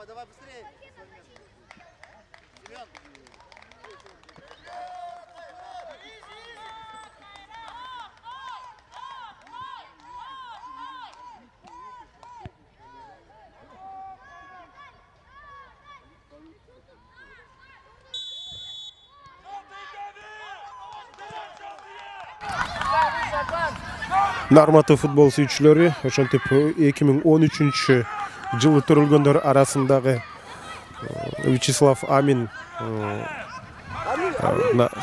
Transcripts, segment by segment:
Давай быстрее. Семен. Нарматы футбол сүйүүчүлөрү, ошентип 2013 жылы төрөлгөндөр арасындагы Вячеслав Амин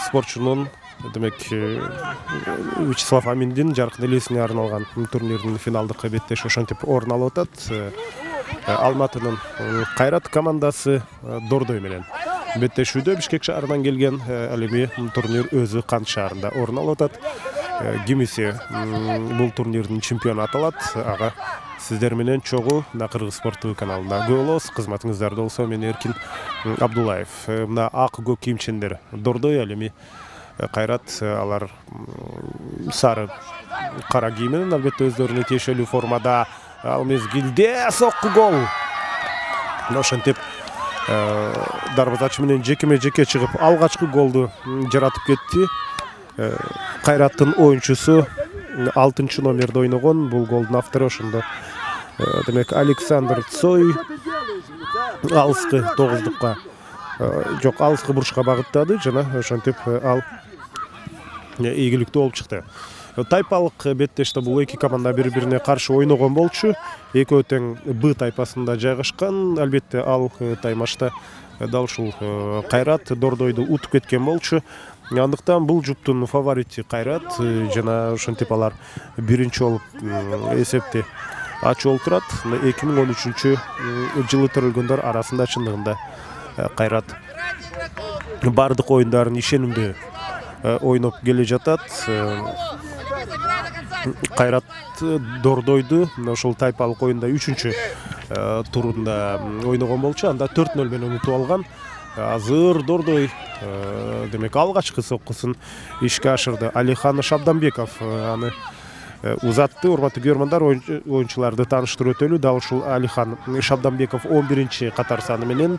спортчунун, демек Вячеслав Аминдин жаркын элесине арналган турнирдин финалдык беттеш ошентип орун алып атат. Алматынын Кайрат командасы Дордой менен беттешүүдө Бишкек шаарынан келген. Ал эми турнир өзү Кант шаарында орун алып атат. Кимиси бул турнирдин чемпиону аталат. Ага сиздер менен чогуу Кыргыз спорттуу каналында көп болобуз. Кызматыңыздарда болсо, мен Эркин Абдуллаев. Мына ак көк кийимчендер Дордой, ал эми Кайрат алар сары кара кийим, албетте өздөрүнө тиешелүү формада. Ал мезгилде сокку гол. Ошентип дарбазачы менен жеке-жеке чыгып алгачкы голду жаратып кетти. Кайраттын оюнчусу 6 номерде ойногон. Бул голдун автору ошондо демек Александр Цой алыскы 9-дукка жок, алыскы бурчка багыттады жана ошентип ал ийгиликтүү болуп чыкты. Тайпалык беттеште бул эки команда бири-бирине каршы ойногон болчу. Экөө тең Б тайпасында жайгашкан. Албетте ал таймашта дал ушул Кайрат Дордойду утуп кеткен болчу. Андыктан бул жуптун фаворити Кайрат жана ошентип алар биринчи болуп эсепти ачып отурат. 2013 жылы төрөлгөндөр арасында чындыгында Кайрат бардык оюндарын ишенимдүү ойноп келе жатат. Кайрат Дордойду ошол тайпалык оюнда 3 турунда ойногон болчу. Анда 4-0 менен утуп алган. Азыр Дордой демек алгачкы соккусун ишке ашырды. Алихан Шабданбеков аны узатты. Урматтуу көрөрмандар, оюнчуларды тааныштырып өтөлү. Дал ушул Алихан Шабданбеков 11-чи катар саны менен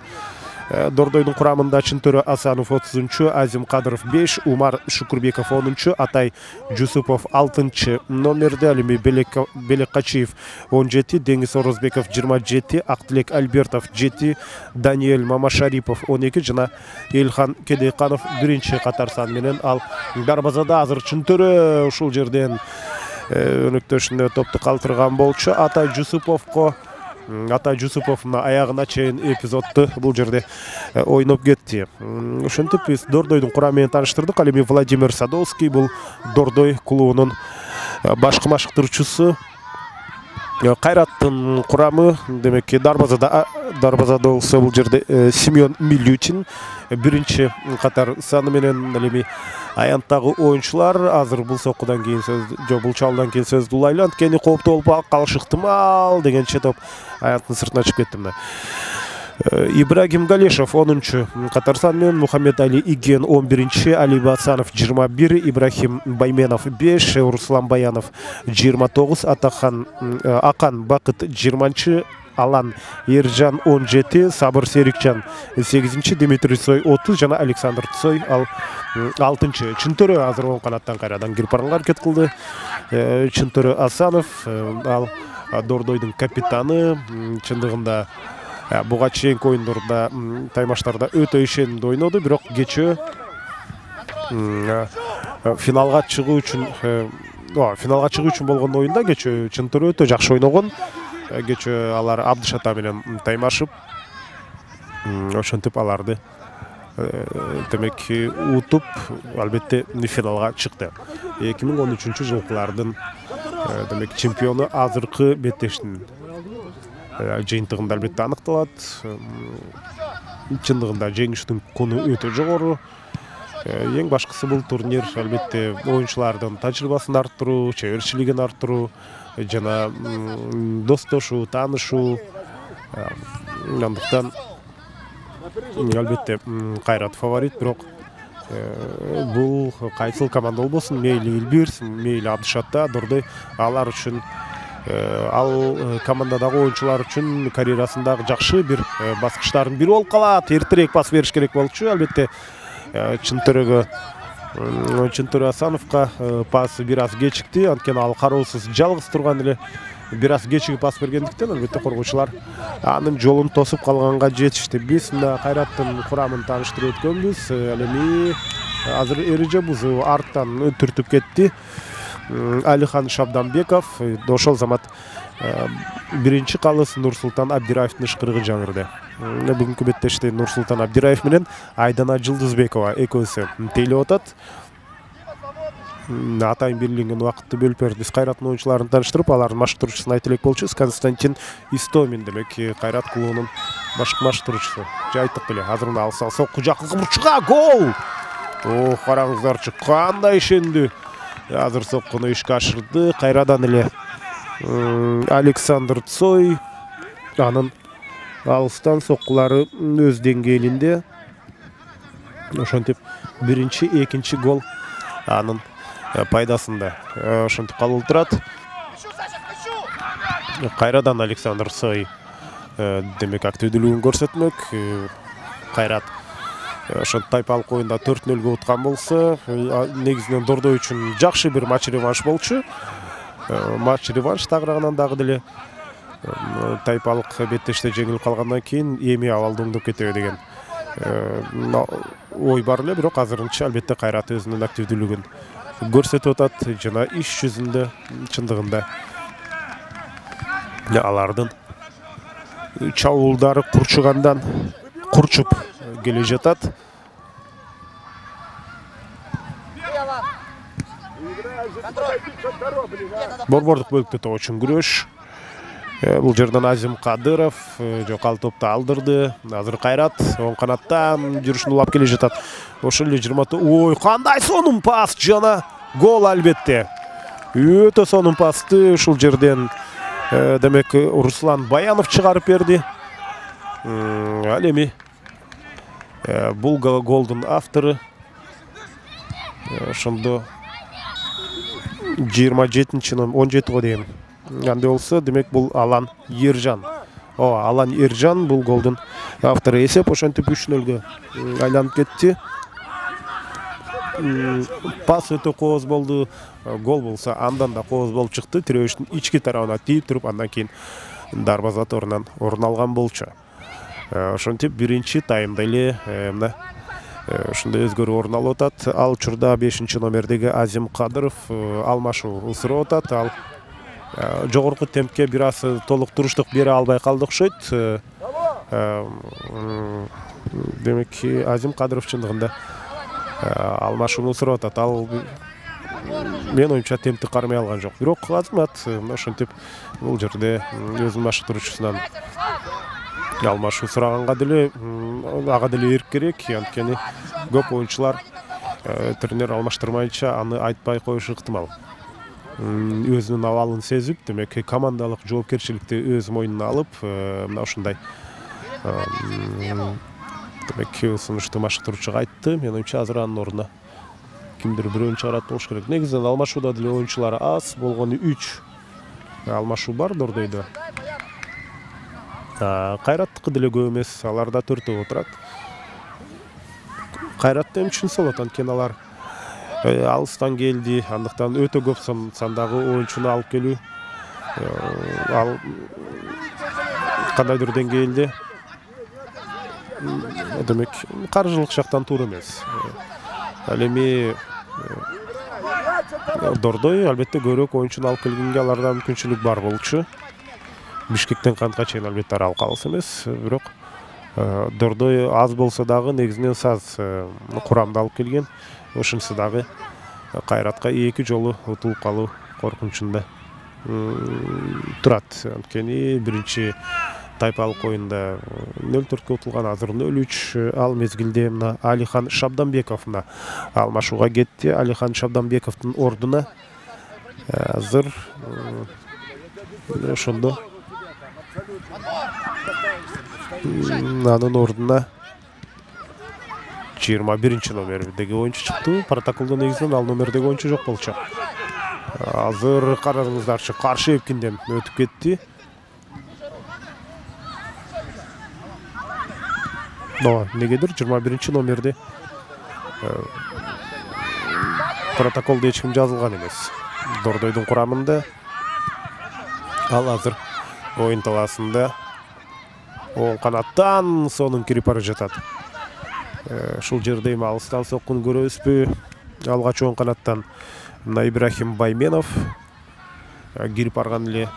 Дордойдун курамында Чынтөрө Асанов 30-чу, Азим Кадыров 5, Умар Шукурбеков 10-чу, Атай Жусупов 6-чы номерде, Алими Белеккачиев 17, Деңиз Орозбеков 27, Актилек Альбертов 7, Даниэль Мамашарипов 12, жана Элхан Кедейканов 1-чи катар сан менен. Ал дарбазада азыр Чынтөрө ушул жерден өнөктөшүндө топту калтырган болчу. Атай Жусуповдун аягына чейин эпизодду бул жерде ойноп кетти. Ошентип биз Дордойдун курамы менен тааныштырдык. Ал эми Владимир Садовский бул Дордой клубунун башкы машыктыруучусу. Кайраттын курамы демек дарбазада болсо бул жерде Семен Милютин 1-чи катар саны менен. Ал эми аянттагы оюнчулар азыр бул соккудан кийин бул чалуудан кийин сөздү улайлы, анткени кооптуу болуп калышы ыктымал дегенче топ аянттын сыртына чыгып кетти. Ибрагим Галешов 10-чу катар сан менен, Мухаммед Али Иген 11-чи, Али Басанов 21, Ибрахим Байменов 5, Руслан Баянов 29, Акан Бакыт 20-чы, Алан Ержан 17, Сабыр Серикчан 8-чи, Дмитрий Цой 30 жана Александр Цой ал 6-чы. Чынтөрө азыр оң канаттан кайрадан кирип барганга аракет кылды. Чынтөрө Асанов ал Дордойдун капитаны. Чындыгында буга чейинки оюндордо таймаштарда өтө ишенимдүү ойноду, бирок кечөө финалга чыгуу үчүн болгон оюнда кечөө Чынтөрө өтө жакшы ойногон. Кечөө алар Абдышата менен таймашып, ошентип аларды демек утуп албетте финалга чыкты. 2013 жылкылардын демек чемпиону азыркы беттештин жыйынтыгында албетте аныкталат. Чындыгында жеңиштин куну өтө жогору. Эң башкысы бул турнир албетте оюнчулардын тажрыйбасын арттыруу, чеберчилигин арттыруу жана достошуу, таанышуу. Андыктан албетте Кайрат фаворит, бирок бул кайсыл команда болбосун, мейли Элбирс, мейли Абдышатта, Дордой алар үчүн ал командадагы оюнчулар үчүн карьерасындагы жакшы бир баскычтардын бири болуп калат. Эртерээк пас бериш керек болчу. Албетте Чынтөре Асановго пасы бир аз кечикти. Анткени ал кароосуз жалгыз турган эле бир аз кечигип пас бергендиктен албетте коргоочулар анын жолун тосуп калганга жетишти. Биз мына Кайраттын курамын тааныштырып өткөнбүз. Ал эми азыр Эрежебузов арттан түртүп кетти. Алихан Шабданбеков, ошол замат биринчи калыс Нурсултан Абдираевдин ышкырыгы жаңырды. Бүгүнкү беттеште Нурсултан Абдираев менен Айдана Жылдызбекова экөөсү тейлеп атат. Атайын берилген убакытты бөлүп берди. Кайраттын оюнчуларын тааныштырып, алардын машыктыруучусун айтып элек болчубуз. Константин Истомин демек Кайрат клубунун машыктыруучусу. Айттык беле, азыр мына алса сокку жакынкы бурчуга гол. Караңыздарчы, кандай ишенди. Азыр соккуну ишке ашырды. Кайрадан эле Александр Цой, анын алыстан соккулары өз деңгээлинде. Ошентип биринчи, экинчи гол анын пайдасында ошентип калып турат. Кайрадан Александр Цой демек активдүүлүгүн көрсөтмөк. Кайрат ошол тайпалык оюнда 4-0 уткан болсо, негизинен Дордой үчүн жакшы бир матч-реванш болчу. Матч-реванш тагыраагынан дагы деле тайпалык беттеште жеңилип калгандан кийин эми абалды оңдоп кетеби деген ой бар эле, бирок азырынча албетте Кайрат өзүнүн активдүүлүгүн көрсөтүп атат жана иш жүзүндө чындыгында алардын чабуулдары курчуп келе жатат. Борбордук бөлүктө того үчүн күрөш. Бул жерден Азим Кадыров жокал топто алдырды. Азыр Кайрат оң канаттан жүрүшүн улап келе жатат. Ошол эле 20. Ой, кандай сонун пас жана гол албетте. Өтө сонун пасты ушул жерден демек Руслан Баянов чыгарып берди. Ал эми бул голдун автору ошондо 27-чи номер 17 го дейм. Андай болсо, демек бул Алан Ержан. Алан Ержан бул голдун автору. Эсеп ошентип 3-0 айланып кетти. Пас өтө кооз болду. Гол болсо андан да кооз болуп чыкты. Тирөөчтүн ички тарабына тийип туруп, андан кийин дарбаза торунан орун алган болчу. Ошентип биринчи таймда эле мына ушундай өзгөрүү орун алып атат. Ал учурда 5-чи номердеги Азим Кадыров алмашуу ысырып атат. Ал жогорку темпке бир аз толук туруштук бере албай калды окшойт. Демек Азим Кадыров чындыгында алмашууну ысырып атат. Ал мен оюмча темпти кармай алган жок. Бирок Азимат ошентип бул жерде өзүнүн машыктыруучусунан алмашуу сураганга деле ага деле эрк керек. Анткени көп оюнчулар тренер алмаштырмайынча аны айтпай коюшу ыктымал. Өзүнүн абалын сезип, демек командалык жоопкерчиликти өз мойнуна алып, мына ушундай демек сунушту машыктыруучуга айтты. Мен оюмча азыр анын ордуна кимдир бирөөнү чыгарат болуш керек. Негизинен алмашууда деле оюнчулар аз, болгону 3 алмашуу бар Дордойдо. Кайраттыкы деле көп эмес, аларда 4 отурат. Кайрат эми үчүн болот, анткени алар алыстан келди, андыктан өтө көп сандагы оюнчуну алып келүү ал кандайдыр деңгээлде демек каржылык жактан туура эмес. Ал эми Дордой албетте көбүрөөк оюнчуну алып келгенге аларда мүмкүнчүлүк бар болчу. Бишкектен Кантка чейин албетте арал калыс эмес, бирок Дордой аз болсо дагы негизинен саз курамды алып келген. Ошонусу дагы Кайратка 2 жолу утулуп калуу коркунучунда турат. Анткени биринчи тайпалык оюнда 0-4 утулган, азыр 0-3. Ал мезгилде мына Алихан Шабданбеков алмашууга кетти. Алихан Шабданбековдун ордуна азыр ошондо анын ордуна 21 номердеги oyuncu çıktı. Протоколдон негизинен ал номердеги oyuncu жок болчу. Азыр карарыңыздарчы, каршы эпкинден өтүп кетти. Негедир 21 номерде протоколда эч ким жазылган эмес. Дордойдун курамында ал азыр оюн талаасында оң канаттан сонун кирип бара жатат. Ушул жерде эми алыстан соккун көрөбүзбү? Алгач оң канаттан Ибрахим Байменов кирип барган эле.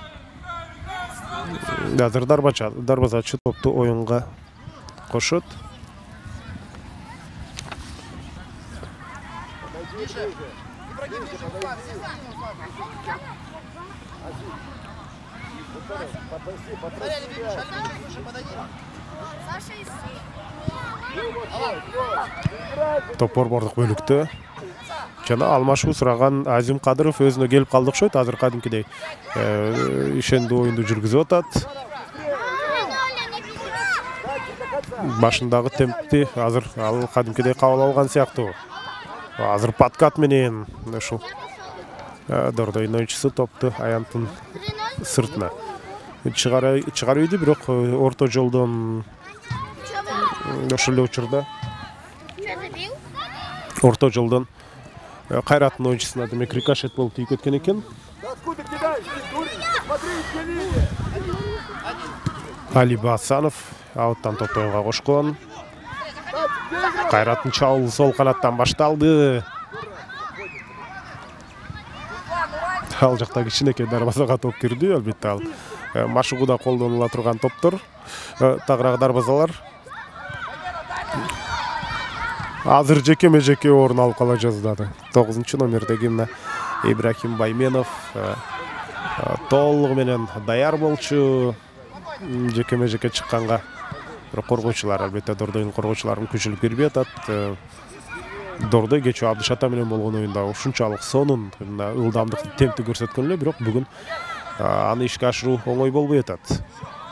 Азыр дарбазачы топту оюнга кошот. Топ борбордук бөлүктө жана алмашуу сураган Азим Кадыров өзүнө келип калды окшойт. Азыр кадимкидей ишендүү оюнду жүргүзүп атат. Башындагы темпти азыр ал кадимкидей кабыл алган сыяктуу. Азыр подкат менен ушул Дордойдун оюнчусу топту аянттын сыртына чыгарып ийди, бирок орто жолдон ошол эле учурда орто жолдон Кайраттын оюнчусуна демек рикошет болуп тийип кеткен экен. Али Басанов ауттан топты оюнга кошкон. Кайраттын чабуулу сол канаттан башталды. Ал жакта кичинекей дарбазага топ кирди, албетте ал машыгууда колдонула турган топтор, тагыраак дарбазалар. Азыр жеке орун алып кала жаздады. 9 номердеги Ибрахим Байменов толугу менен даяр болчу. Жеке чыкканга коргоочулар, албетте Дордойдун коргоочуларын күчүлүп бербей атат. Дордой кечээ Абдышата менен болгон оюнда ушунчалык сонун ылдамдыкты темпти көрсөткөн эле, бирок бүгүн аны ишке ашыруу оңой болбой атат.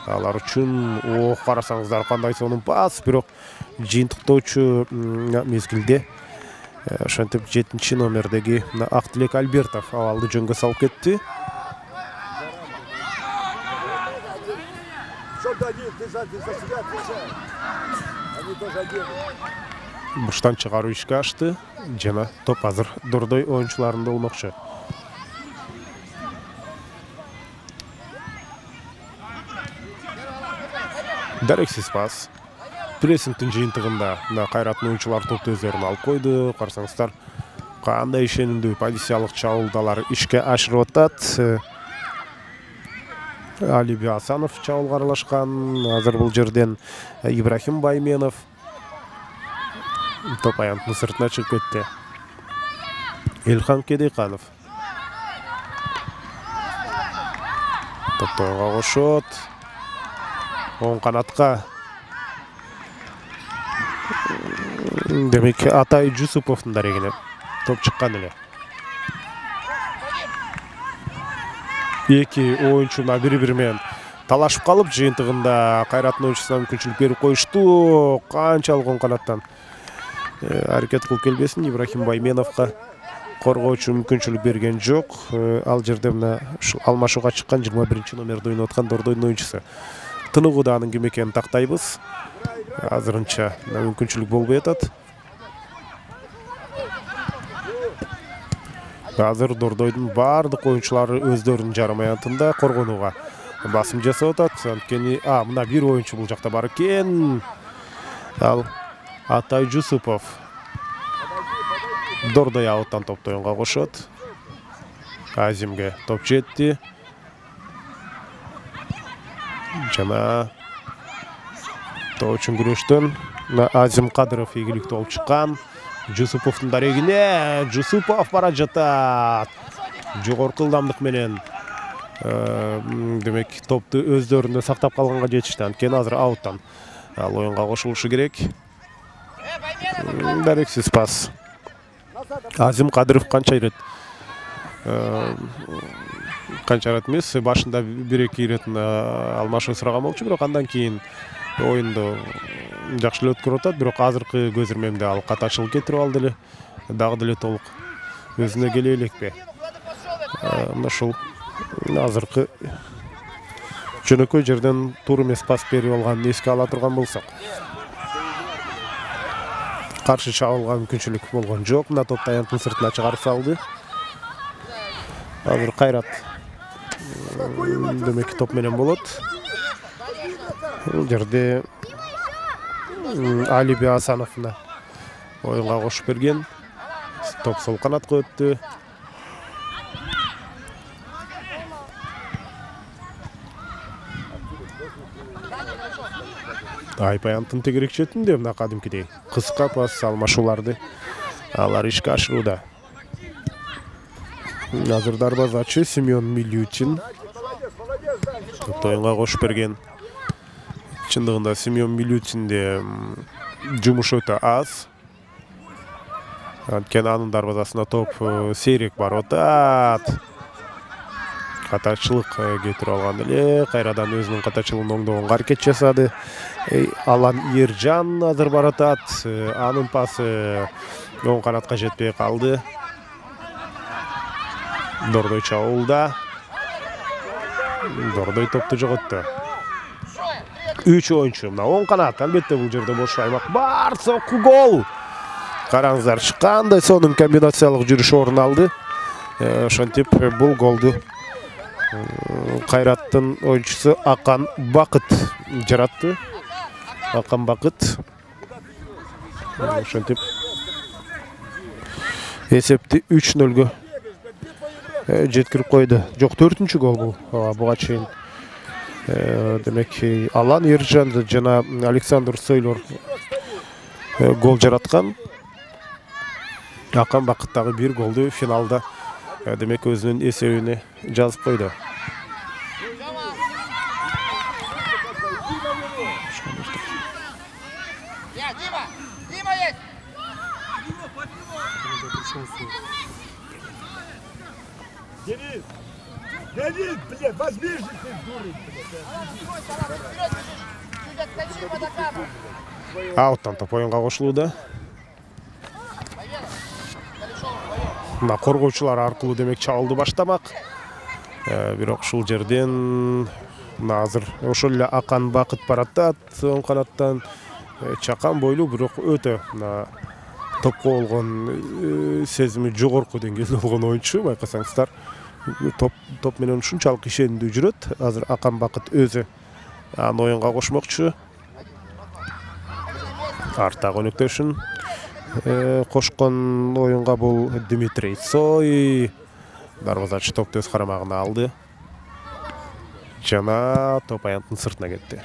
Алар үчүн карасаңыздар кандай сонун пас, бирок жыйынтыктоочу мезгилде ошентип 7 номердеги Актилек Альбертов абалды жөнгө салып кетти. Буштан чыгаруу ишке ашты жана топ азыр Дордой оюнчуларында болмокчу. Дарексиз пас. Прессингтин жыйынтыгында Кайраттын оюнчулары топту өздөрүнө алып койду. Карасаңыздар кандай ишенимдүү позициялык чабуулдалар ишке ашырып атат. Али Басанов чабуулга аралашкан. Азыр бул жерден Ибрахим Байменов топ аянттын сыртына чыгып кетти. Элхан Кедейканов топту оюнга кошот. Оң канатка демек Атай Жусуповдун дарегине топ чыккан эле. Эки оюнчуна бири-бири менен талашып калып, жыйынтыгында Кайраттын оюнчусуна мүмкүнчүлүк берип коюшту. Канчалык оң канаттан аракет кылып келбесин, Ибрахим Байменовго коргоочу мүмкүнчүлүк берген жок. Ал жерде мына алмашууга чыккан 21 номерде ойноп аткан Дордойдун оюнчусу. Тыныгууда анын ким экенин тактайбыз. Азырынча мүмкүнчүлүк болбой атат. Азыр Дордойдун бардык оюнчулары өздөрүнүн жарым аянтында коргонууга басым жасап атат. Анткени мына бир оюнчу бул жакта бар экен. Ал Атай Жусупов. Дордой ауттан топту оюнга кошот. Азимге топ жетти. Жана топ үчүн күрөштөн Азим Кадыров ийгиликтүү болуп чыккан. Жусуповдун дарегине Жусупов бара жатат. Жогорку ылдамдык менен демек топту өздөрүнө сактап калганга жетишти. Анткени азыр ауттан ал оюнга кошулушу керек. Дарексиз пас. Азим Кадыров канча ирет эмес, башында 1-2 ирет алмашуу сураган болчу, бирок андан кийин оюнду жакшы эле өткөрүп атат, бирок азыркы көз ирмемде ал катачылык кетирип алды эле. Дагы деле толук өзүнө келе элекпи. Мына ушул азыркы жөнөкөй жерден туура эмес пас берип алганын эске ала турган болсок. Каршы чабылга мүмкүнчүлүк болгон жок. Мына топду аянттын сыртына чыгарып салды. Азыр Кайрат демек топ менен болот. Бул жерде Алиби Асановна оюнга кошуп берген. Топ сол канатка өттү. Айпаянттын тегерек четинде мына кадимкидей кыска пас алмашууларды алар ишке ашырууда. Азыр дарбазачы Семен Милючин оюнга кошуп берген. Чындыгында Семен Милючинде жумуш өтө аз. Анткени анын дарбазасына топ сейрек барып атат. Катачылык кетирип алган эле. Кайрадан өзүнүн катачылыгын оңдогонго аракет жасады. Алан Ержан азыр барып атат. Анын пасы оң канатка жетпей калды. Дордой чабуулда. Дордой топту жоготту. 3 оюнчу. Мына оң канат. Албетте бул жерде бош аймак бар. Сокку гол. Караңыздар, кандай сонун комбинациялык жүрүш орун алды. Ошентип бул голду Кайраттын оюнчусу Акан Бакыт жаратты. Акан Бакыт. Ошентип эсепти 3-0-гө жеткирип койду. Жок, 4-чү гол бул. Буга чейин демек Алан Ержан жана Александр Сойлор гол жараткан. Акан Бакыттагы бир голду финалда демек өзүнүн эсебине жазып койду. Денис, блядь, возьми же ты, дурень, блядь. Ауттан топ оюнга кошулууда. Мына коргоочулар аркылуу демек чабуулду баштамак. Бирок ушул жерден азыр ошол эле Акан Бакыт баратат оң канаттан. Чакан бойлуу, бирок өтө топко болгон сезими жогорку деңгээлде болгон оюнчу. Байкасаңыздар, топ менен ушунчалык ишендүү жүрөт. Азыр Акан Бакыт өзү аны оюнга кошмокчу. Арта өнөктөшүн кошкон оюнга бул Дмитрий Цой. Дарбазачы топту өз карамагына алды. Жана топ аянттын сыртына кетти.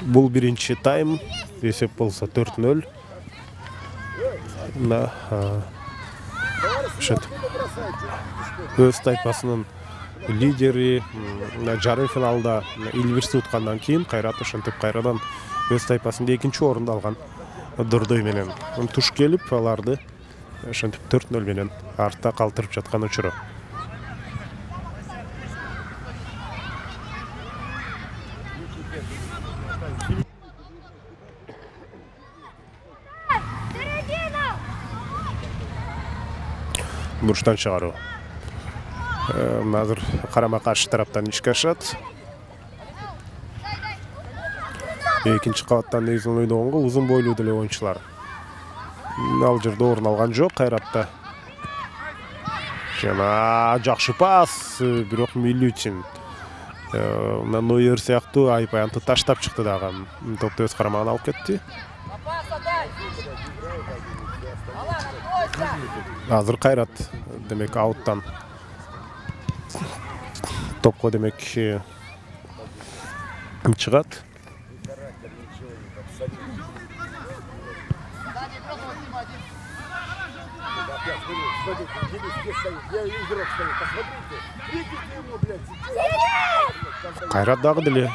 Бул биринчи тайм. Эсеп болсо 4-0. Мына өз тайпасынын лидери жарым финалда Илвирсти уткандан кийин Кайрат ошентип кайрадан өз тайпасында экинчи орунду алган. Дордой менен туш келип аларды ошентип 4-0 менен артта калтырып жаткан учуру. Бурчтан чыгаруу. Азыр карама каршы тараптан ишке ашат. Экинчи кабаттан негизинен ойногонго узун бойлуу деле оюнчулар. Ал жерде орун алган жок Кайратта. Жана жакшы пас, бирок Милючин мына Нойер сыяктуу Айпаянты таштап чыкты дагы. Топту өз карамагына алып кетти. Азыр Кайрат демек ауттан топко демек чыгат. Кайрат дагы деле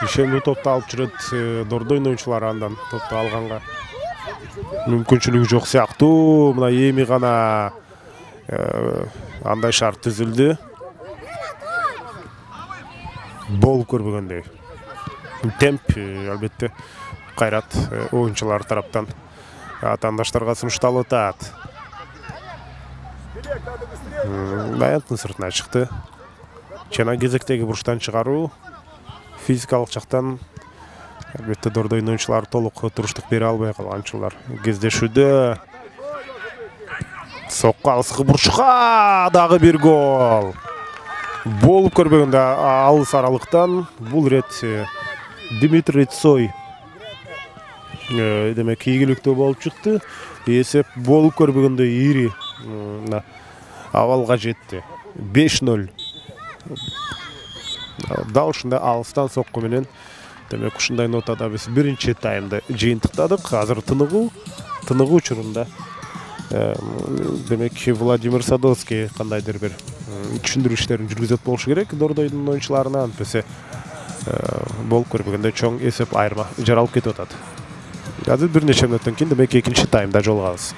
ишенүү топту алып жүрөт. Дордойдун оюнчулары андан топту алганга мүмкүнчүлүгү жок сыяктуу. Мына эми гана андай шарт түзүлдү. Болуп көрбөгөндөй. Темп албетте Кайрат оюнчулар тараптан атаандаштарга сунушталып атат. Аянттын сыртына чыкты. Жана кезектеги бурчтан чыгаруу физикалык жактан албетте Дордойдун оюнчулары толук туруштук бере албай калганчылар. Кездешүүдө сокко алыскы бурчка дагы бир гол. Болуп көрбөгөндө алыс аралыктан бул рет Дмитрий Цой демек ийгиликтүү болуп чыкты. Эсеп болуп көрбөгөндө ири абалга жетти. 5-0. Дал ушундай алыстан сокку менен демек ушундай нотада биз биринчи таймды жыйынтыктадык. Азыр тыныгуу учурунда демек Владимир Садовский кандайдыр бир түшүндүрүү иштерин жүргүзөт болушу керек Дордойдун оюнчуларына. Антпесе болуп көрбөгөндө чоң эсеп айырма жаралып кетип атат. Азыр бир нече мүнөттөн кийин демек экинчи таймда жолугабыз.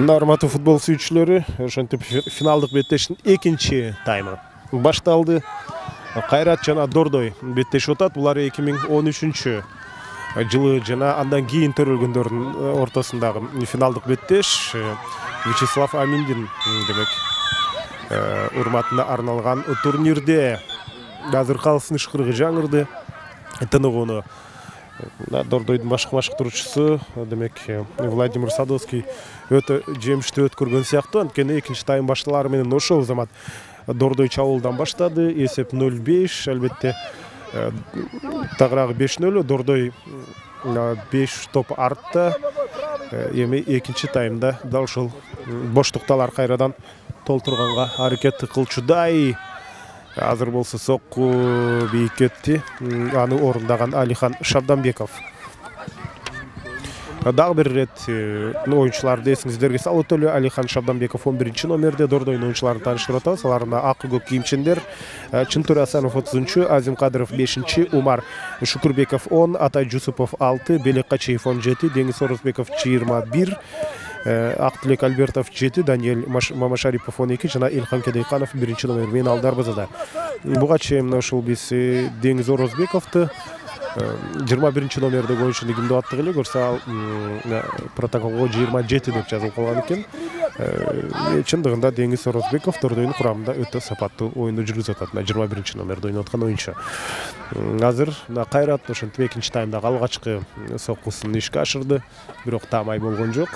Урматтуу футбол сүйүүчүлөрү, ошентип финалдык беттештин экинчи таймы башталды. Кайрат жана Дордой беттешип атат. Булар 2013 жылы жана андан кийин төрөлгөндөрдүн ортосундагы финалдык беттеш. Вячеслав Аминдин демек урматына арналган турнирде азыр калсын ышкырыгы жаңырды. Тыныгууну Дордойдун башкы машыктыруучусу демек Владимир Садовский өтө жемиштүү өткөргөн сыяктуу. Анткени экинчи тайм башталары менен ошол замат Дордой чабуулдан баштады. Эсеп 0-5. Албетте тагыраагы 5-0. Дордой 5 топ артта. Эми экинчи таймда дал ушул боштукталар кайрадан толтурганга аракет кылчудай. Азыр болсо сокку бийик кетти. Аны орундаган Алихан Шабданбеков. Дагы бир рет оюнчуларды эсиңиздерге салып өтөлү. Алихан Шабданбеков 11 номерде Дордойдун оюнчуларын тааныштырып атабыз. Аларына ак көк кийимчендер. Чынтур Асанов 30, Азим Кадыров 5, Умар Шукурбеков 10, Атай Жусупов 6, Белек Качиев 17, Деңиз Орозбеков 21, Актилек Альбертов 7, Даниэль Мамашарипов 12 жана Илхам Кедейканов 1 номер менен ал дарбазада. Буга чейин ушул биз Деңиз Орозбековду 21 номердеги оюнчуну кимди аттык эле көрсө ал протоколго 27 деп жазылып калган экен. Чындыгында Деңиз Орозбеков Дордойдун курамында өтө сапаттуу оюнду жүргүзүп атат. 21 номерде ойноп аткан оюнчу. Азыр Кайрат ошентип экинчи таймдагы алгачкы соккусун ишке ашырды, бирок таамай болгон жок.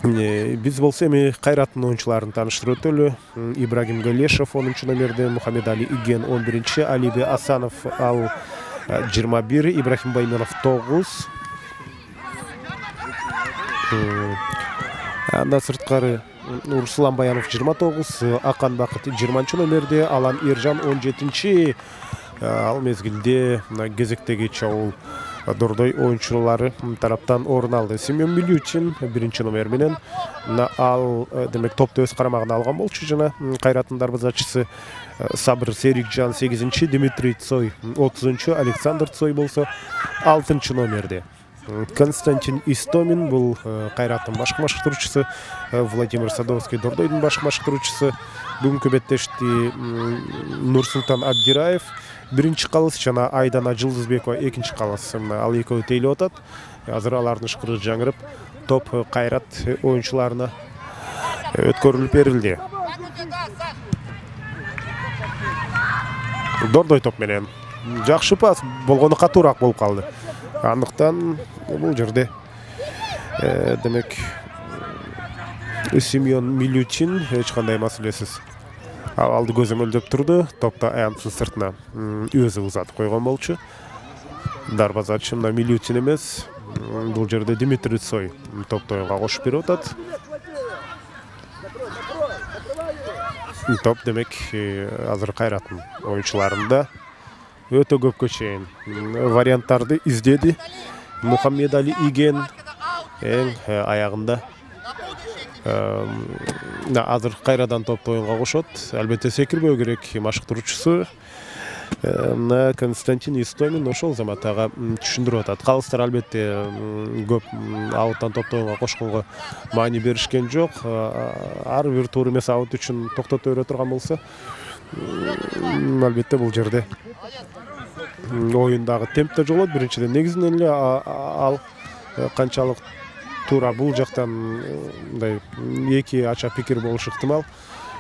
Биз болсо эми Кайраттын оюнчуларын тааныштырып өтөлү. Ибрагим Галешев 10 номерде, Мухаммед Али Иген 11, Алиби Асанов ал 21, Ибрахим Байменов 9. Андан сырткары Урсулан Баянов 29, Акан Бакыт 20 номерде, Алан Эржан 17. Ал мезгилде кезектеги чабуул Дордой оюнчулары тараптан орун алды. Семен Милючин 1 номер менен ал демек топту өз карамагына алган болчу. Жана Кайраттын дарбазачысы Сабыр Серикжан 8, Дмитрий Цой 30, Александр Цой болсо 6 номерде. Константин Истомин бул Кайраттын башкы машыктыруучусу, Владимир Садовский Дордойдун башкы машыктыруучусу. Бүгүнкү беттешти Нурсултан Абдираев 1 калыс жана Айдана Жылдызбекова 2 калыс. Ал экөө тейлеп атат. Азыр алардын ышкырыгы жаңырып, топ Кайрат оюнчуларына өткөрүлүп берилди. Дордой топ менен жакшы пас болгону катуураак болуп калды. Андыктан бул жерде демек Семен Милючин эч кандай маселесиз алды көзөмөлдөп турду. Топто аянттын сыртына өзү узатып койгон болчу. Дарбазачы Милючин эмес, бул жерде Дмитрий Цой топто оюнга кошуп берип атат. Топ демек азыр Кайраттын оюнчуларында өтө көпкө чейин варианттарды издеди. Мухаммедали Иген эң аягында азыр кайрадан топты оюнга кошот. Албетте секирбөө керек машыктыруучусу Константин Истомин ошол заматага түшүндүрүп атат. Калыстар албетте көп ауттан топты оюнга кошконго маани беришкен жок. Ар бир туур эмес аут үчүн токтото бере турган болсо, албетте бул жерде оюндагы темп да жолот. Биринчиден негизинен эле ал канчалык туура бул жактан мындай эки ача пикир болушу ыктымал.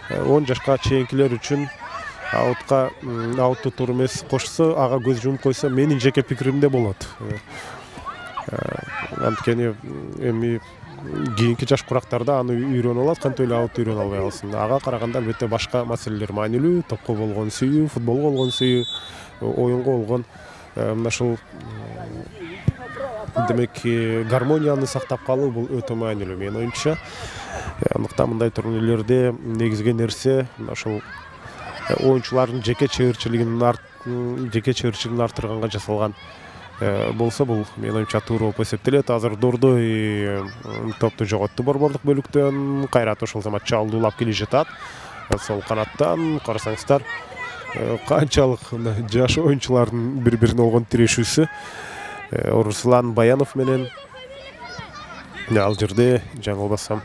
10 жашка чейинкилер үчүн аутту туура эмес кошсо, ага көз жумуп койсо, менин жеке пикиримде болот. Анткени эми кийинки жаш курактарда аны үйрөнүп алат, кантип эле аутты үйрөнүп албай калсын. Ага караганда албетте башка маселелер маанилүү, топко болгон сүйүү, футболго болгон сүйүү, оюнго болгон мына ушул демек гармонияны сактап калуу бул өтө маанилүү менин оюмча. Андыктан мындай турнирлерде негизги нерсе ошол оюнчулардын жеке чеберчилигин артырганга жасалган болсо, бул менин оюмча туура болуп эсептелет. Азыр Дордой топту жоготту борбордук бөлүктөн. Кайрат ошол замат чалдуулап келе жатат. Сол канаттан карасаңыздар, канчалык жаш оюнчулардын бири-бирине болгон тирешүүсү. Руслан Баянов менен ал жерде жаңылбасам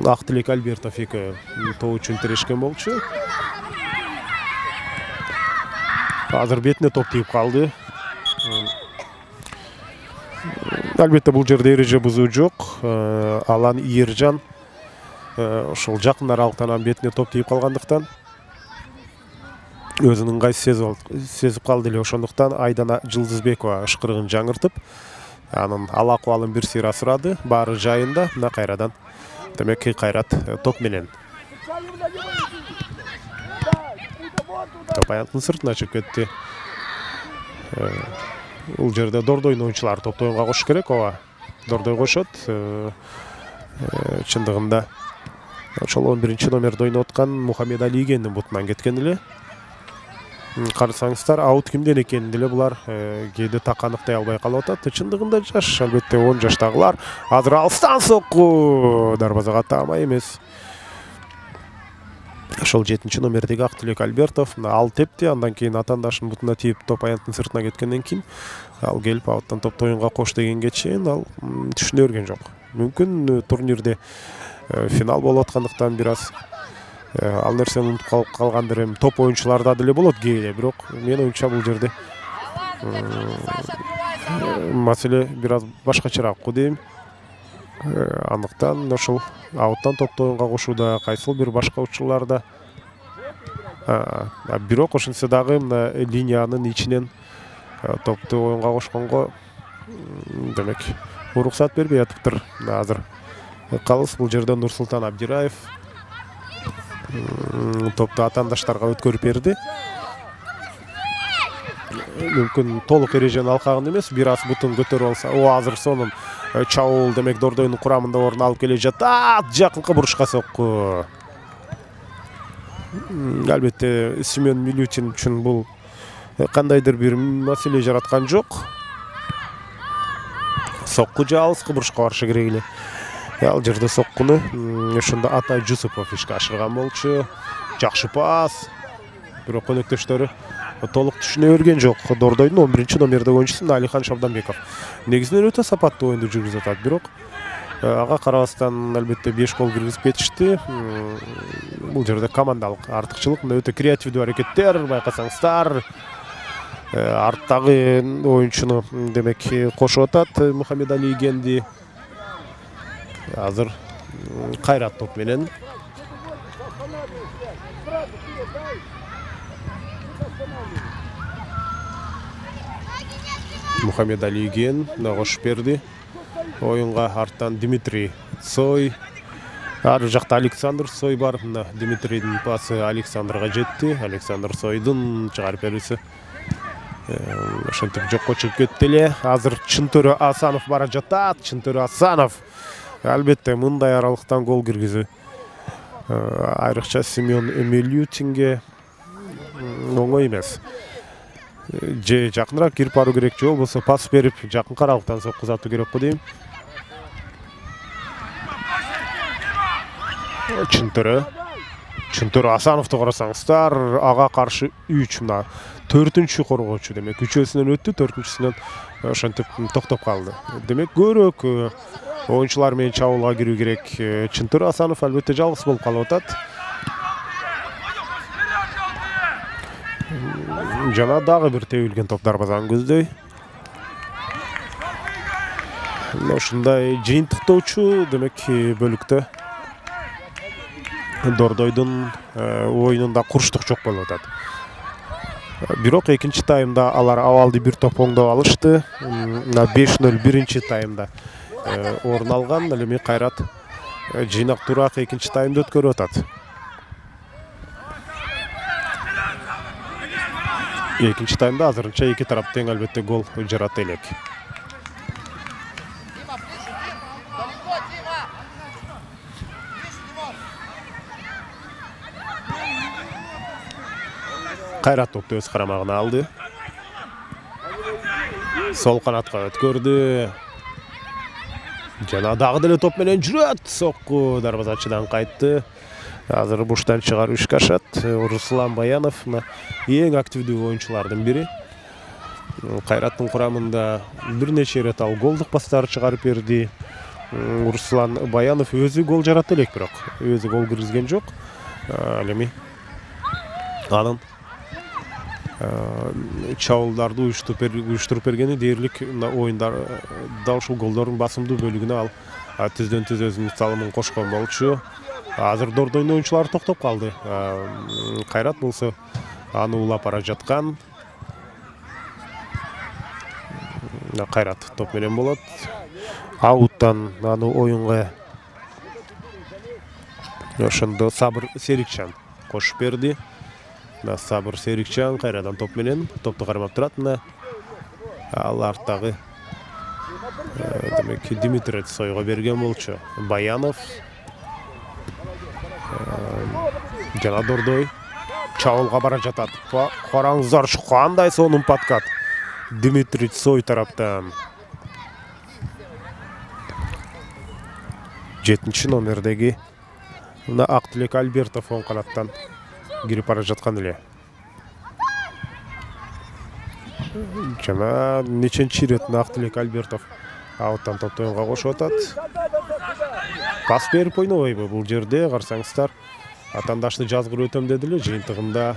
Актилек Альбертов эки топ үчүн тирешкен болчу. Азыр бетине топ тийип калды. Албетте бул жерде эреже бузуу жок. Алан Ийиржан ошол жакын аралыктан бетине топ тийип калгандыктан өзүнүн ыңгайсыз сезип калды эле. Ошондуктан Айдана Жылдызбекова ышкырыгын жаңыртып, анын ал акыбалын бир сыйра сурады. Баары жайында. Мына кайрадан демек Кайрат топ менен. Топ аянттын сыртына чыгып кетти. Бул жерде Дордойдун оюнчулары топту оюнга кошуш керек. Ооба, Дордой кошот. Чындыгында ошол 11 номерде ойноп аткан Мухаммедали Игендин бутунан кеткен эле. Карасаңыздар, аут кимден экенин деле булар кээде так аныктай албай калып атат. Чындыгында жаш, албетте 10 жаштагылар. Азыр алыстан сокку дарбазага таамай эмес. Ошол 7 номердеги Актилек Альбертов ал тепти, андан кийин атаандашынын бутуна тийип топ аянттын сыртына кеткенден кийин ал келип ауттан топту оюнга кош дегенге чейин ал түшүнө берген жок. Мүмкүн турнирде финал болуп аткандыктан бир аз ал нерсени унутуп калгандыр эми топ оюнчуларда деле болот кээде, бирок менин оюмча бул жерде маселе бир аз башкачараак дейм. Андыктан ошол ауттан топту оюнга кошууда кайсыл бир башка учурларда бирок ошентсе дагы мына линиянын ичинен топту оюнга кошконго демек уруксат бербей атыптыр. Азыр калыс бул жерде Нурсултан Абдираев топту атаандаштарга өткөрүп берди. Мүмкүн толук эреженин алкагын эмес, бир аз бутун көтөрүп алса, азыр сонун чабуул демек Дордойдун курамында орун алып келе жатат. Жакынкы бурушка сокку. Албетте Семен Милютин үчүн бул кандайдыр бир маселе жараткан жок. Сокку жалыскы бурушка барышы керек эле. Ал жерде соккуну ошондо Атай Жусупов ишке ашырган болчу. Жакшы пас. Бирок өнөктөштөрү толук түшүнө берген жок. Дордойдун 11 номердеги оюнчусу Алихан Шабданбеков негизинен өтө сапаттуу оюнду жүргүзүп атат, бирок ага карабастан албетте 5 гол киргизип кетишти. Бул жерде командалык артыкчылык, өтө креативдүү аракеттер байкасаңыздар. Арттагы оюнчуну демек кошуп атат Мухаммедали Игенди. Азыр Кайрат топ менен. Мухаммедали Иген кошуп берди оюнга. Арттан Дмитрий Цой. Ар жакта Александр Цой бар. Дмитрийдин пасы Александрга жетти. Александр Цойдун чыгарып берүүсү ошентип жокко чыгып кетти эле. Азыр Чынтөрө Асанов бара жатат. Чынтөрө Асанов албетте мындай аралыктан гол киргизүү айрыкча Семен Милютинге оңой эмес. же жакыныраак кирип баруу керек, же болбосо пас берип жакын каралыктан сокку узатуу керек го дейм. Чынтөрө Асановду карасаңыздар, ага каршы 3 мына 4-чү коргоочу демек 3-өсүнөн өттү, 4-чүсүнөн ошентип токтоп калды. Демек көбүрөөк оюнчулар менен чабуулга кирүү керек. Чынтөрө Асанов албетте жалгыз болуп калып атат. Жана дагы бир тебилген топ дарбазаны көздөй. Ушундай жыйынтыктоочу демек бөлүктө Дордойдун оюнунда курчтук жок болуп атат. Бирок экинчи таймда алар абалды бир топ оңдоп алышты. 5-0 биринчи таймда орун алган. Эми Кайрат жыйнактуураак экинчи таймды өткөрүп атат. Экинчи таймда азырынча эки тарап тең албетте гол жарата элек. Кайрат топты өз карамагына алды. Сол канатка өткөрдү. Жана дагы деле топ менен жүрөт. Сокку дарбазачыдан кайтты. Азыр буштан чыгарып ишке ашат. Руслан Баянов эң активдүү оюнчулардын бири. Кайраттын курамында бир нече ирет ал голдук пастар чыгарып берди. Руслан Баянов өзү гол жарата элек, бирок өзү гол киргизген жок. Ал эми анын чабуулдарды уюштуруп бергени дээрлик оюндар да ушул голдордун басымдуу бөлүгүнө ал түздөн түз өзүнүн салымын кошкон болчу. Азыр Дордойдун оюнчулары токтоп калды. Кайрат болсо аны улап бара жаткан. Кайрат топ менен болот. Ауттан аны оюнга ошондо Сабыр Серикчан кошуп берди. Сабыр Серикчан кайрадан топ менен топту кармап турат. Ал арттагы демек Димитрий Цойго берген болчу. Баянов жана Дордой чабуулга бара жатат. Караңыздарчы, кандай сонун подкат Димитрий Цой тараптан. 7-чи номердеги Актилек Альбертов оң канаттан кирип бара жаткан эле. Жана неченчи ирет Актилек Альбертов ауттан топту оңго кошуп атат. Пас берип ойнобойбу бул жерде, карасаңыздар. Атандашты жазгыр өтөм деди эле, жыйынтыгында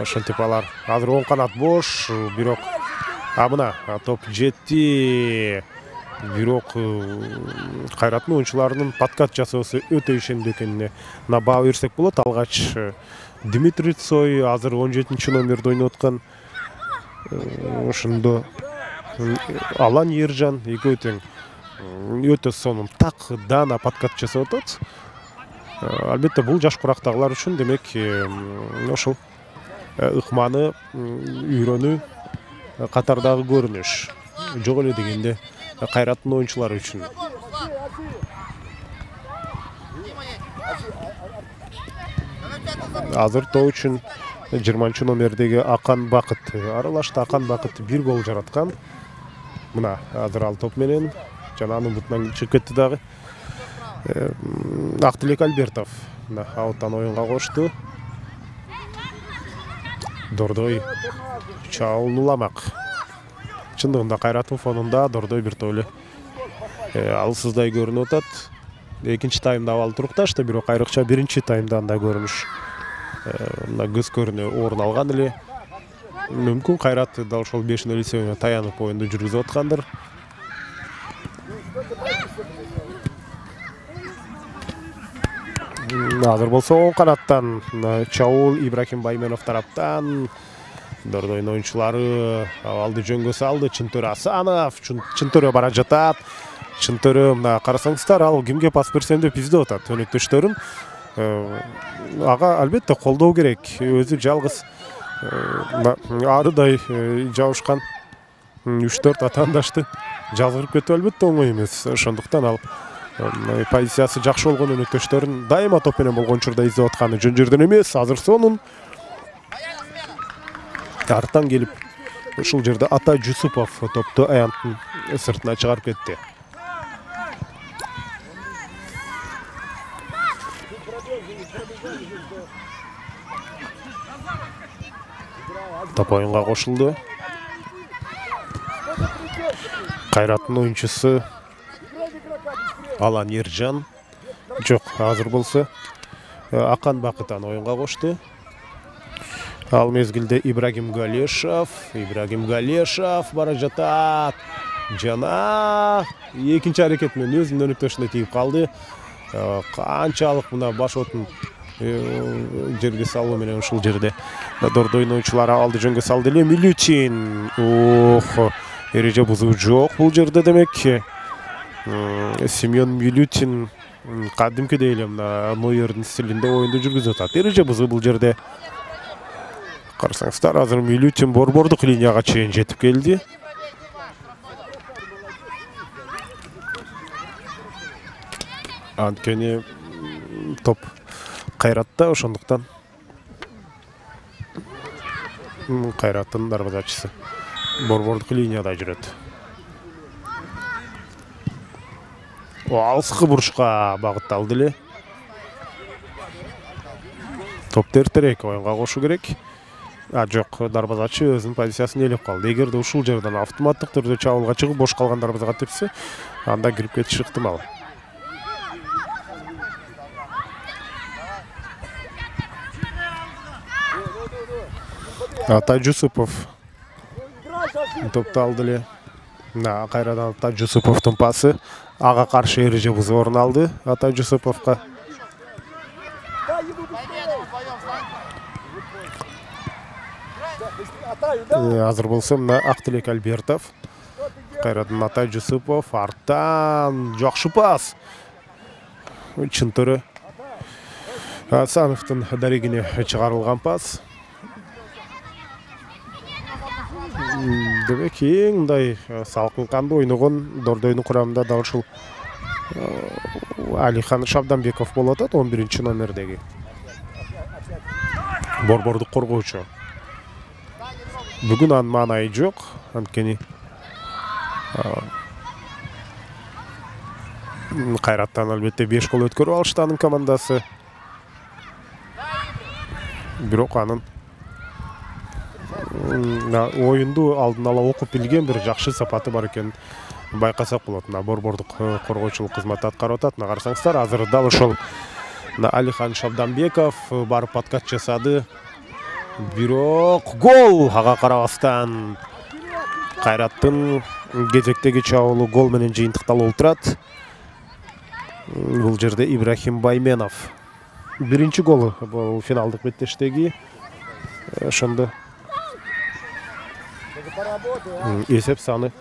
ошентип алар. Азыр оң канат бош, бирок мына топ жетти. Бирок Кайраттын оюнчуларынын подкат жасоосу өтө ишендүү экенине баа берсек болот. Алгач Димитрий Цой азыр 17-чи номерде ойноп аткан. Ошондо Алан Ержан экөө тең өтө сонун так дана подкат жасап атат. Албетте бул жаш курактагылар үчүн демек ошол ыкманы үйрөнүү катардагы көрүнүш. Жок эле дегенде Кайраттын оюнчулары үчүн. Азыр топ үчүн 20-чы номердеги Акан Бакыт аралашты. Акан Бакыт бир гол жараткан. Мына азыр ал топ менен жана анын бутунан чыгып кетти дагы. Актилек Альбертов ауттан оюнга кошту. Дордой чабуулун уламак. Чындыгында Кайраттын фонунда Дордой бир топ эле алсыздай көрүнүп атат. Экинчи таймда абал турукташты, бирок айрыкча биринчи таймда андай көрүнүш көз көрүнө орун алган эле. Мүмкүн Кайрат да ошол 5-0 эсебине таянып оюнду жүргүзүп аткандыр. Азыр болсо оң канаттан чабуул Ибрахим Байменов тараптан. Дордойдун оюнчулары абалды жөнгө салды. Чынтөрө Асанов, Чынтөрө бара жатат. Чынтөрө карасаңыздар, ал кимге пас берсем деп издеп атат өнөктөштөрүн. Ага албетте колдоо керек. Өзү жалгыз арыдай жабышкан 3-4 атаандашты жазгырып кетүү албетте оңой эмес. Ошондуктан ал позициясы жакшы болгон өнөктөштөрүн дайыма топ менен болгон учурда издеп атканы жөн жерден эмес. Азыр сонун Арттан келип ушул жерде Атай Жусупов топту аянттын сыртына чыгарып кетти. Топ оюнга кошулду. Кайраттын оюнчусу Алан Ержан. Жок, азыр болсо Акан Бакытан оюнга кошту. Ал мезгилде Ибрагим Галешов бара жатат. Жана экинчи аракет менен өзүнүн өнөктөшүнө тийип калды. Канчалык мына баш отун жерге салуу менен ушул жерде Дордойдун оюнчулары алды жөнгө салды эле. Милютин. Эреже бузуу жок бул жерде демек. Семен Милютин кадимкидей эле мына Нойердин стилинде оюнду жүргүзүп атат. Эреже бузуу бул жерде. Карасаңыздар, азыр Милютин борбордук линияга чейин жетип келди. Анткени топ Кайратта, ошондуктан Кайраттын дарбазачысы борбордук линияда жүрөт. Алыскы бурушка багытталды эле. Топ эртерээк оюнга кошу керек. Жок, дарбазачы өзүнүн позициясын ээлеп калды. Эгерде ушул жерден автоматтык түрдө чабуулга чыгып бош калган дарбазага тепсе, анда кирип кетиши ыктымал. Атай Жусупов топту алды эле. Кайрадан Атай Жусуповдун пасы ага каршы эреже бузуу орун алды Атай Жусуповго. Азыр болсо мына Актилек Альбертов, Кайрадан Атай Жусупов, арттан жакшы пас. Чынтыры Асановдун дарегине чыгарылган пас. Демек эң мындай салкын кандуу ойногон Дордойдун курамында да ушул Алихан Шабданбеков болуп атат, 11-чи номердеги борбордук коргоочу. Бүгүн анын маанайы жок, анткени Кайраттан албетте 5 гол өткөрүп алышты анын командасы. Бирок анын оюнду алдын ала окуп билген бир жакшы сапаты бар экенин байкасак болот. Борбордук коргоочулук кызматты аткарып атат. Карасаңыздар, азыр дал ошол Алихан Шабданбеков барып подкат жасады. Бирок гол ага карабастан Кайраттын кезектеги чабуулу гол менен жыйынтыкталып турат. Бул жерде Ибрахим Байменов. Биринчи голу бул финалдык беттештеги. Ошондо эсеп саны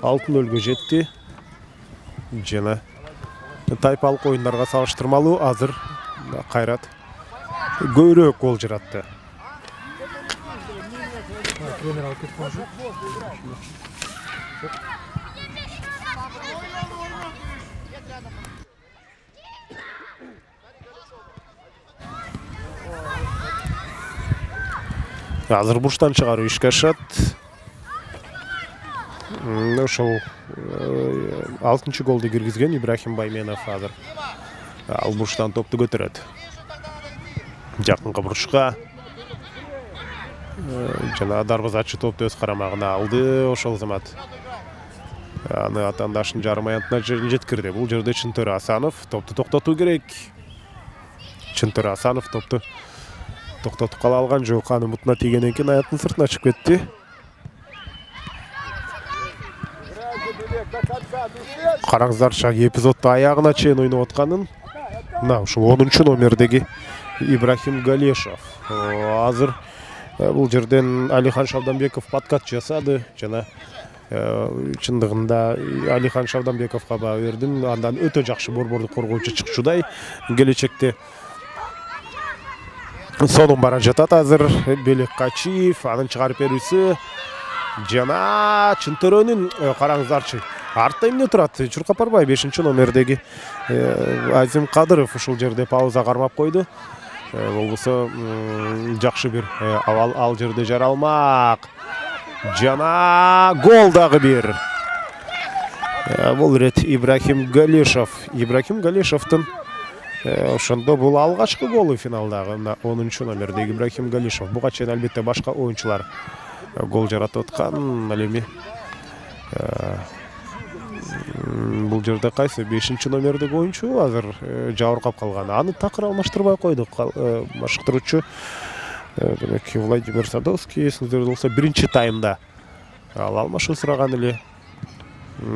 6-0 жетти. Жана тайпалык оюндарга салыштырмалуу азыр Кайрат көбүрөөк гол жаратты. Азыр бурчтан чыгаруу ишке ашат. Ошол 6-чы голду киргизген Ибрахим Байменов азыр ал бурчтан топту көтөрөт. Жакынкы бурчка жана дарбазачы топту өз карамагына алды. Ошол замат аны атаандашынын жарым аянтына жеткирди. Бул жерде Чынтыр Асанов топту токтотуу керек. Чынтыр Асанов топту токтотуп кала алган жок. Аны мутуна тийгенден кийин аянттын сыртына чыгып кетти. Караңыздарчы, эпизодду аягына чейин ойноп атканын мына ушул 10-чу номердеги Ибрахим Галешов. Азыр бул жерден Алихан Шабданбеков подкат жасады жана чындыгында Алихан Шабданбековго баа бердим. Андан өтө жакшы борбордук коргоочу чыкчудай. Келечекте сонун бара жатат азыр Белек Качиев, анын чыгарып берүүсү жана Чынтөрөнүн караңыздарчы артта эмне турат? Чуркап барбай 5-чи номердеги Азим Кадыров ушул жерде пауза кармап койду. болбосо жакшы бир абал ал жерде жаралмак. Жана гол дагы бир. Бул рет Ибрахим Галишев. Ибрахим Галишевдин ошондо бул алгачкы голу финалдагы 10 номердеги Ибрахим Галишев. Буга чейин албетте башка оюнчулар гол жаратып аткан. Ал эми бул жерде кайсы 5 номердеги оюнчу азыр жабыркап калган. Аны такыр алмаштырбай койдук. Башкаруучу демек Владимир Садовский эсиңиздерде болсо биринчи таймда ал алмашуу сураган эле.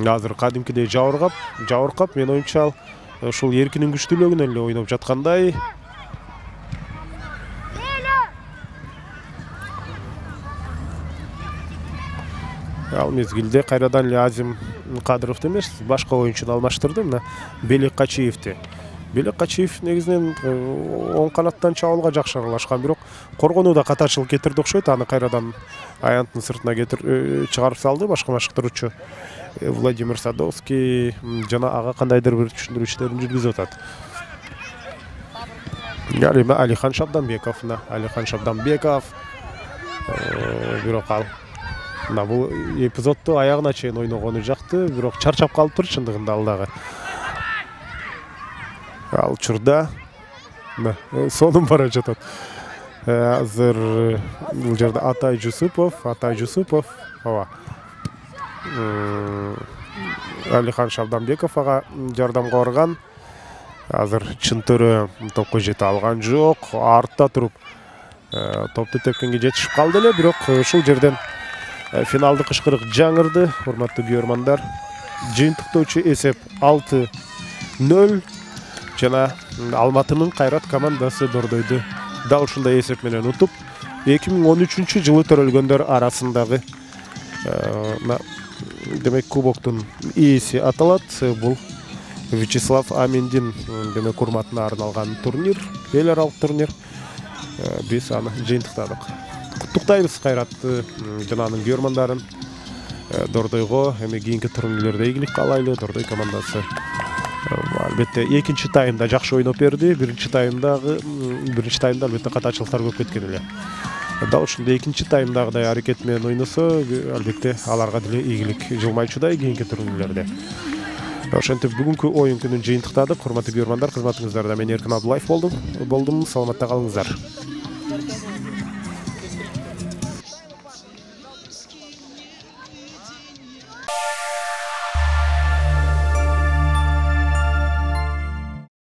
Азыр кадимкидей жабыркап мен оюнчу ал ушул эркинин күчтүүлүгүнөн эле ойноп жаткандай. Ал мезгилде кайрадан эле Азим Кадыровду эмес, башка оюнчуну алмаштырды. Мына Белек Качиевди. Белек Качиев негизинен оң канаттан чабуулга жакшы аралашкан, бирок коргонууда катарчылык кетирди окшойт. Аны кайрадан аянттын сыртына чыгарып салды башка башкаруучу Владимир Садовский жана ага кандайдыр бир түшүндүрүү жүргүзүп атат. Эми Алихан Шабданбеков, бирок ал бул эпизодду аягына чейин ойногону жакты, бирок чарчап калыптыр чындыгында ал дагы. Ал учурда сонун бара жатат. Азыр бул жерде Атай Жусупов, ооба. Алихан Шабданбеков ага жардамга барган. Азыр чынтыры топко жете алган жок. Артта туруп топту тепкенге жетишип калды эле, бирок ушул жерден финалды кышкырык жаңырды. Урматтуу көрөрмандар, жыйынтыктоочу эсеп 6-0 жана Алматынын Кайрат командасы Дордойду дал ушундай эсеп менен утуп 2013-жылы төрөлгөндөр арасындагы демек кубоктун ээси аталат. Бул Вячеслав Аминдин демек урматына арналган турнир, эл аралык турнир. Биз аны жыйынтыктадык. Куттуктайбыз Кайратты жана анын көрөрмандарын. Дордойго эми кийинки турнирлерде ийгилик каалайлы. Дордой командасы албетте экинчи таймда жакшы ойноп берди. Биринчи таймда албетте катачылыктар көп кеткен эле. Дал ушундай экинчи таймдагыдай аракет менен ойносо албетте аларга деле ийгилик жылмайчудай кийинки турнирлерде. Ошентип бүгүнкү оюн күнүн жыйынтыктадык. Урматтуу көрөрмандар, кызматыңыздарда мен Эркин Абдуллаев болдум. Саламатта калыңыздар.